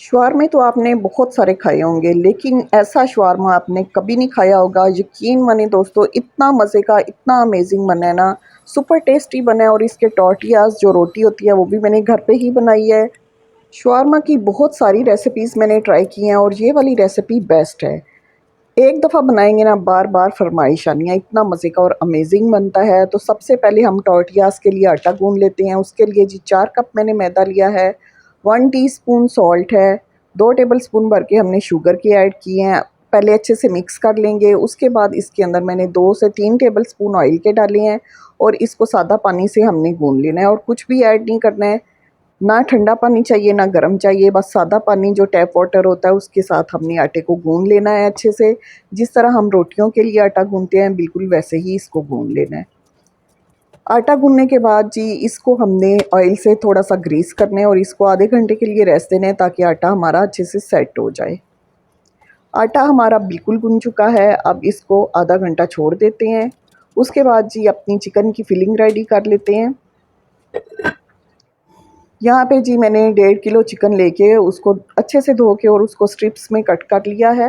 शवारमे तो आपने बहुत सारे खाए होंगे, लेकिन ऐसा शवारमा आपने कभी नहीं खाया होगा। यकीन माने दोस्तों, इतना मज़े का, इतना अमेजिंग बना है ना, सुपर टेस्टी बना है। और इसके टॉर्टियाज़ जो रोटी होती है वो भी मैंने घर पे ही बनाई है। शवारमा की बहुत सारी रेसिपीज़ मैंने ट्राई की हैं और ये वाली रेसिपी बेस्ट है। एक दफ़ा बनाएंगे ना, बार बार फरमाइश आनी है, इतना मज़े का और अमेजिंग बनता है। तो सबसे पहले हम टॉर्टियाज़ के लिए आटा गूंद लेते हैं। उसके लिए जी 4 कप मैंने मैदा लिया है, 1 टीस्पून सॉल्ट है, 2 टेबल स्पून भर के हमने शुगर के ऐड किए हैं। पहले अच्छे से मिक्स कर लेंगे। उसके बाद इसके अंदर मैंने 2 से 3 टेबल स्पून ऑयल के डाले हैं और इसको सादा पानी से हमने गूंद लेना है और कुछ भी ऐड नहीं करना है। ना ठंडा पानी चाहिए ना गर्म चाहिए, बस सादा पानी जो टैप वाटर होता है उसके साथ हमने आटे को गूंद लेना है अच्छे से। जिस तरह हम रोटियों के लिए आटा गूंदते हैं बिल्कुल वैसे ही इसको गूंद लेना है। आटा गूंदने के बाद जी इसको हमने ऑयल से थोड़ा सा ग्रीस करना है और इसको आधे घंटे के लिए रेस्ट देना है ताकि आटा हमारा अच्छे से सेट हो जाए। आटा हमारा बिल्कुल गूंद चुका है, अब इसको आधा घंटा छोड़ देते हैं। उसके बाद जी अपनी चिकन की फिलिंग रेडी कर लेते हैं। यहाँ पे जी मैंने 1.5 किलो चिकन लेके उसको अच्छे से धो के और उसको स्ट्रिप्स में कट कर लिया है।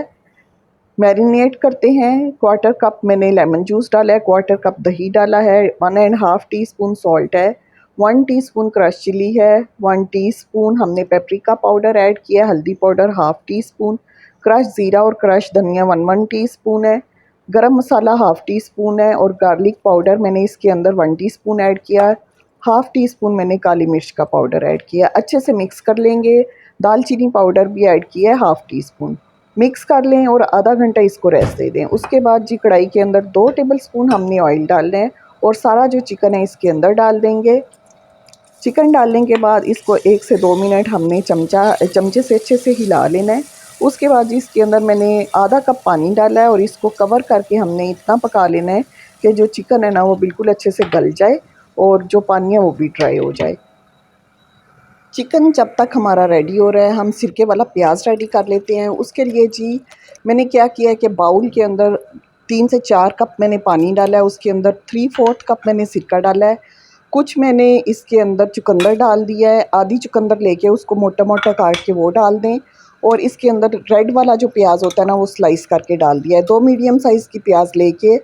मैरिनेट करते हैं। क्वार्टर कप मैंने लेमन जूस डाला है, क्वार्टर कप दही डाला है, 1.5 टीस्पून सॉल्ट है, 1 टीस्पून क्रश चिली है, 1 टीस्पून हमने पेपरिका पाउडर ऐड किया है, हल्दी पाउडर हाफ़ टीस्पून, क्रश ज़ीरा और क्रश धनिया 1 टीस्पून है, गरम मसाला हाफ़ टीस्पून है और गार्लिक पाउडर मैंने इसके अंदर 1 टीस्पून ऐड किया है। हाफ़ टीस्पून मैंने काली मिर्च का पाउडर ऐड किया। अच्छे से मिक्स कर लेंगे। दालचीनी पाउडर भी ऐड किया है हाफ़ टीस्पून। मिक्स कर लें और आधा घंटा इसको रेस्ट दे दें। उसके बाद जी कढ़ाई के अंदर 2 टेबलस्पून हमने ऑयल डालना है और सारा जो चिकन है इसके अंदर डाल देंगे। चिकन डालने के बाद इसको 1 से 2 मिनट हमने चमचे से अच्छे से हिला लेना है। उसके बाद जी इसके अंदर मैंने आधा कप पानी डाला है और इसको कवर करके हमने इतना पका लेना है कि जो चिकन है ना वो बिल्कुल अच्छे से गल जाए और जो पानी है वो भी ड्राई हो जाए। चिकन जब तक हमारा रेडी हो रहा है हम सिरके वाला प्याज रेडी कर लेते हैं। उसके लिए जी मैंने क्या किया है कि बाउल के अंदर 3 से 4 कप मैंने पानी डाला है, उसके अंदर 3/4 कप मैंने सिरका डाला है। कुछ मैंने इसके अंदर चुकंदर डाल दिया है, आधी चुकंदर लेके उसको मोटा मोटा काट के वो डाल दें। और इसके अंदर रेड वाला जो प्याज होता है ना वो स्लाइस करके डाल दिया है। 2 मीडियम साइज़ की प्याज लेके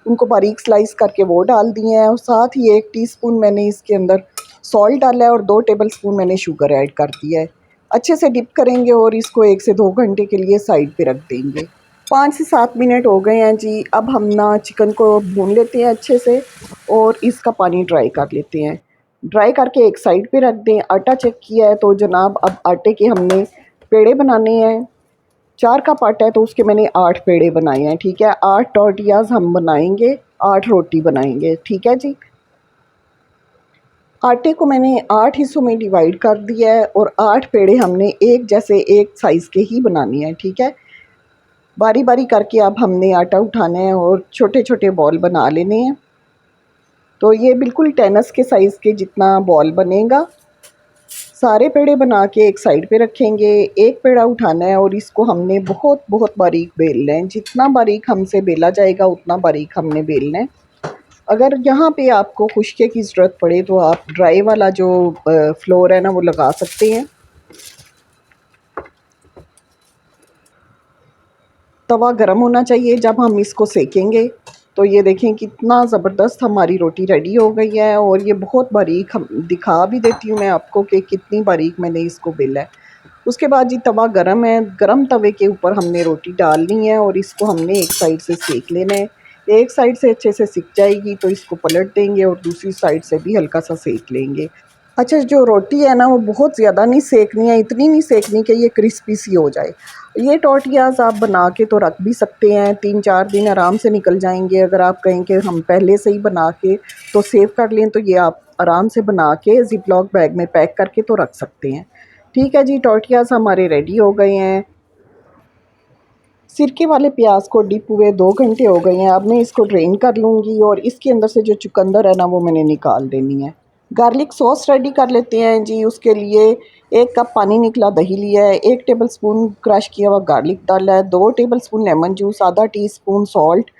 उनको बारीक स्लाइस करके वो डाल दिए हैं और साथ ही 1 टीस्पून मैंने इसके अंदर सॉल्ट डाला है और 2 टेबलस्पून मैंने शुगर ऐड कर दिया है। अच्छे से डिप करेंगे और इसको 1 से 2 घंटे के लिए साइड पे रख देंगे। 5 से 7 मिनट हो गए हैं जी। अब हम ना चिकन को भून लेते हैं अच्छे से और इसका पानी ड्राई कर लेते हैं। ड्राई करके एक साइड पे रख दें। आटा चेक किया है तो जनाब अब आटे के हमने पेड़े बनाने हैं। 4 कप आटा है तो उसके मैंने 8 पेड़े बनाए हैं, ठीक है। 8 टॉर्टियाज़ हम बनाएंगे, 8 रोटी बनाएंगे, ठीक है जी। आटे को मैंने 8 हिस्सों में डिवाइड कर दिया है और 8 पेड़े हमने एक जैसे एक साइज़ के ही बनाने हैं, ठीक है। बारी बारी करके अब हमने आटा उठाना है और छोटे छोटे बॉल बना लेने हैं। तो ये बिल्कुल टेनिस के साइज़ के जितना बॉल बनेगा। सारे पेड़े बना के एक साइड पे रखेंगे। एक पेड़ा उठाना है और इसको हमने बहुत बहुत बारीक बेलना है। जितना बारीक हमसे बेला जाएगा उतना बारीक हमने बेलना है। अगर यहाँ पे आपको खुश्के की ज़रूरत पड़े तो आप ड्राई वाला जो फ्लोर है ना वो लगा सकते हैं। तवा गर्म होना चाहिए जब हम इसको सेकेंगे। तो ये देखें कितना ज़बरदस्त हमारी रोटी रेडी हो गई है और ये बहुत बारीक हम दिखा भी देती हूँ मैं आपको कि कितनी बारीक मैंने इसको बेला है। उसके बाद जी तवा गरम है, गरम तवे के ऊपर हमने रोटी डालनी है और इसको हमने एक साइड से सेक लेना है। एक साइड से अच्छे से सिक जाएगी तो इसको पलट देंगे और दूसरी साइड से भी हल्का सा सेक लेंगे। अच्छा, जो रोटी है ना वो बहुत ज़्यादा नहीं सेकनी है, इतनी नहीं सेकनी कि ये क्रिस्पी सी हो जाए। ये टॉर्टियाज़ आप बना के तो रख भी सकते हैं, 3-4 दिन आराम से निकल जाएंगे। अगर आप कहें कि हम पहले से ही बना के तो सेव कर लें तो ये आप आराम से बना के ज़िपलॉक बैग में पैक करके तो रख सकते हैं। ठीक है जी, टॉर्टियाज़ हमारे रेडी हो गए हैं। सिरके वाले प्याज को डिप हुए 2 घंटे हो गए हैं। अब मैं इसको ड्रेन कर लूँगी और इसके अंदर से जो चुकंदर है ना वो मैंने निकाल देनी है। गार्लिक सॉस रेडी कर लेते हैं जी। उसके लिए 1 कप पानी निकला दही लिया है, 1 टेबलस्पून क्रश किया हुआ गार्लिक डाला है, 2 टेबलस्पून लेमन जूस, आधा टीस्पून सॉल्ट,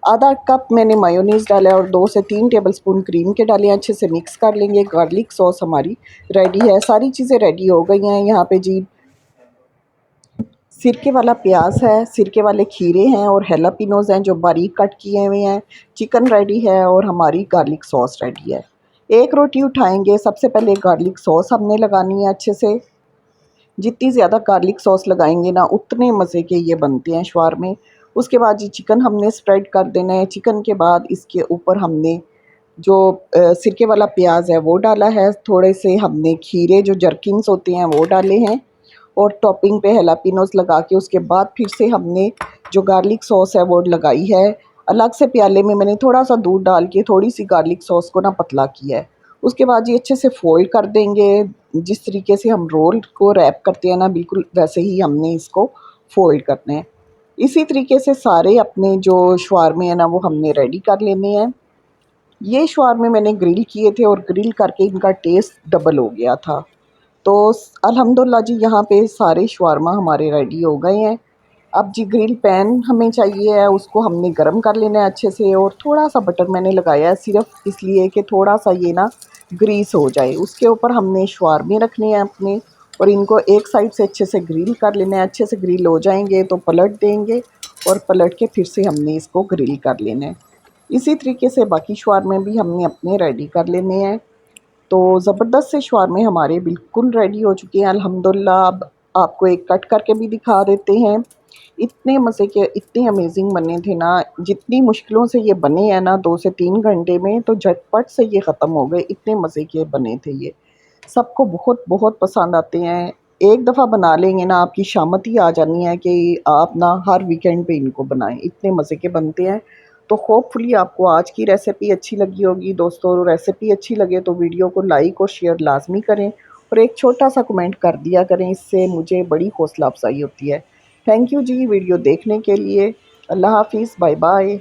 आधा कप मैंने मायोनीज़ डाला है और 2 से 3 टेबलस्पून क्रीम के डाले हैं। अच्छे से मिक्स कर लेंगे। गार्लिक सॉस हमारी रेडी है। सारी चीज़ें रेडी हो गई हैं। यहाँ पे जी सिरके वाला प्याज है, सिरके वाले खीरे हैं और हैलापिनोज हैं जो बारीक कट किए हुए हैं। चिकन रेडी है और हमारी गार्लिक सॉस रेडी है। एक रोटी उठाएंगे, सबसे पहले गार्लिक सॉस हमने लगानी है अच्छे से। जितनी ज़्यादा गार्लिक सॉस लगाएंगे ना उतने मज़े के ये बनते हैं शवारमे। उसके बाद जी चिकन हमने स्प्रेड कर देना है। चिकन के बाद इसके ऊपर हमने जो सिरके वाला प्याज है वो डाला है। थोड़े से हमने खीरे जो जर्किन्स होते हैं वो डाले हैं और टॉपिंग पे हैलापिनोस लगा के उसके बाद फिर से हमने जो गार्लिक सॉस है वो लगाई है। अलग से प्याले में मैंने थोड़ा सा दूध डाल के थोड़ी सी गार्लिक सॉस को ना पतला किया है। उसके बाद ये अच्छे से फोल्ड कर देंगे। जिस तरीके से हम रोल को रैप करते हैं ना बिल्कुल वैसे ही हमने इसको फोल्ड करना है। इसी तरीके से सारे अपने जो शवारमे हैं ना वो हमने रेडी कर लेने हैं। ये शवारमे मैंने ग्रिल किए थे और ग्रिल करके इनका टेस्ट डबल हो गया था। तो अल्हम्दुलिल्लाह जी यहाँ पे सारे शवारमा हमारे रेडी हो गए हैं। अब जी ग्रिल पैन हमें चाहिए है, उसको हमने गरम कर लेना है अच्छे से और थोड़ा सा बटर मैंने लगाया है सिर्फ इसलिए कि थोड़ा सा ये ना ग्रीस हो जाए। उसके ऊपर हमने शवारमे रखने हैं अपने और इनको एक साइड से अच्छे से ग्रिल कर लेना है। अच्छे से ग्रिल हो जाएंगे तो पलट देंगे और पलट के फिर से हमने इसको ग्रिल कर लेना है। इसी तरीके से बाकी शवारमे भी हमने अपने रेडी कर लेने हैं। तो ज़बरदस्त से शवारमे हमारे बिल्कुल रेडी हो चुके हैं अल्हम्दुलिल्लाह। अब आपको एक कट करके भी दिखा देते हैं। इतने मज़े के, इतने अमेजिंग बने थे ना। जितनी मुश्किलों से ये बने हैं ना 2 से 3 घंटे में, तो झटपट से ये ख़त्म हो गए। इतने मज़े के बने थे ये। सबको बहुत बहुत पसंद आते हैं। एक दफ़ा बना लेंगे ना आपकी शामत ही आ जानी है कि आप ना हर वीकेंड पे इनको बनाएं। इतने मज़े के बनते हैं। तो होपफुली आपको आज की रेसिपी अच्छी लगी होगी दोस्तों। रेसिपी अच्छी लगे तो वीडियो को लाइक और शेयर लाजमी करें और एक छोटा सा कमेंट कर दिया करें, इससे मुझे बड़ी हौसला अफजाई होती है। थैंक यू जी वीडियो देखने के लिए। अल्लाह हाफिज़, बाय बाय।